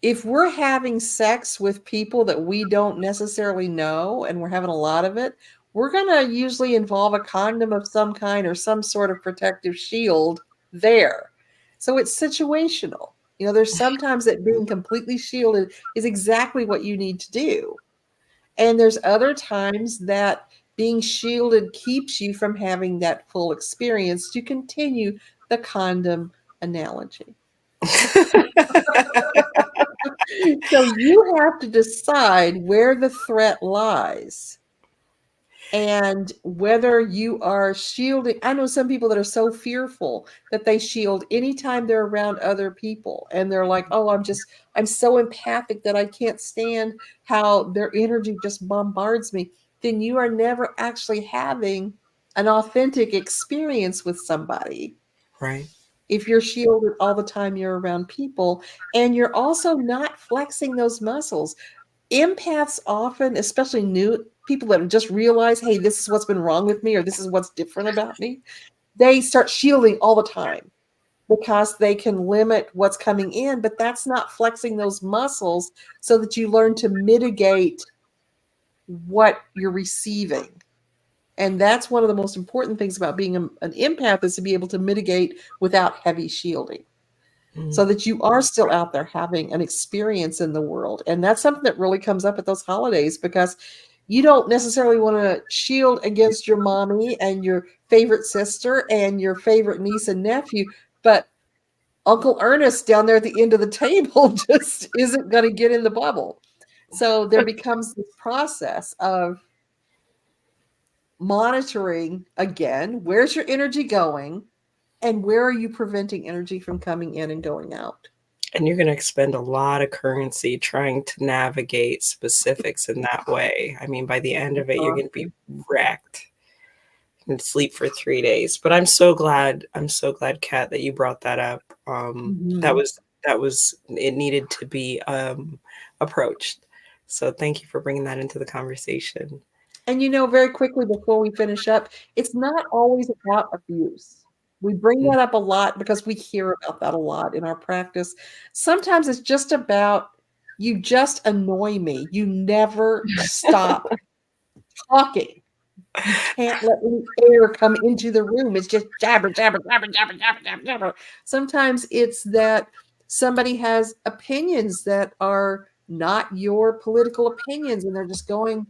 if we're having sex with people that we don't necessarily know and we're having a lot of it, we're going to usually involve a condom of some kind or some sort of protective shield there. So it's situational. There's sometimes that being completely shielded is exactly what you need to do. And there's other times that being shielded keeps you from having that full experience, to continue the condom analogy. So you have to decide where the threat lies and whether you are shielding. I know some people that are so fearful that they shield anytime they're around other people. And they're like, oh, I'm so empathic that I can't stand how their energy just bombards me. Then you are never actually having an authentic experience with somebody Right. if you're shielded all the time you're around people, and you're also not flexing those muscles. Empaths often, especially new people that have just realized, hey, this is what's been wrong with me, or this is what's different about me, they start shielding all the time because they can limit what's coming in, but that's not flexing those muscles so that you learn to mitigate what you're receiving. And that's one of the most important things about being an empath, is to be able to mitigate without heavy shielding, Mm. so that you are still out there having an experience in the world. And that's something that really comes up at those holidays, because You don't necessarily want to shield against your mommy and your favorite sister and your favorite niece and nephew, but Uncle Ernest down there at the end of the table just isn't going to get in the bubble. So there becomes this process of monitoring again, where's your energy going and where are you preventing energy from coming in and going out? And you're going to expend a lot of currency trying to navigate specifics in that way. I mean, by the end of it, you're going to be wrecked and sleep for 3 days. But I'm so glad, Kat, that you brought that up. Mm-hmm. That was, it needed to be approached. So thank you for bringing that into the conversation. And very quickly before we finish up, it's not always about abuse. We bring that up a lot because we hear about that a lot in our practice. Sometimes it's just about you just annoy me. You never stop talking. You can't let any air come into the room. It's just jabber, jabber, jabber, jabber, jabber, jabber, jabber. Sometimes it's that somebody has opinions that are not your political opinions, and they're just going,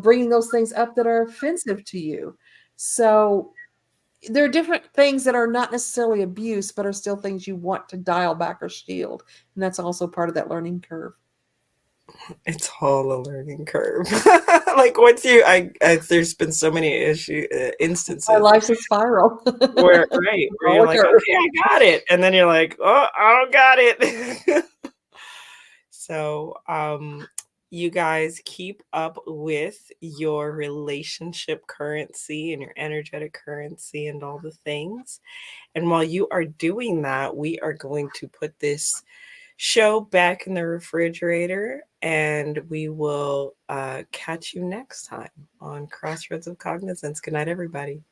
bringing those things up that are offensive to you. So there are different things that are not necessarily abuse, but are still things you want to dial back or shield. And that's also part of that learning curve. It's all a learning curve. Like once there's been so many Our instances life's a spiral. where you're All like, occur. okay, I got it, and then you're like, oh, I don't got it. So, you guys keep up with your relationship currency and your energetic currency and all the things. And while you are doing that, we are going to put this show back in the refrigerator and we will catch you next time on Crossroads of Cognizance. Good night, everybody.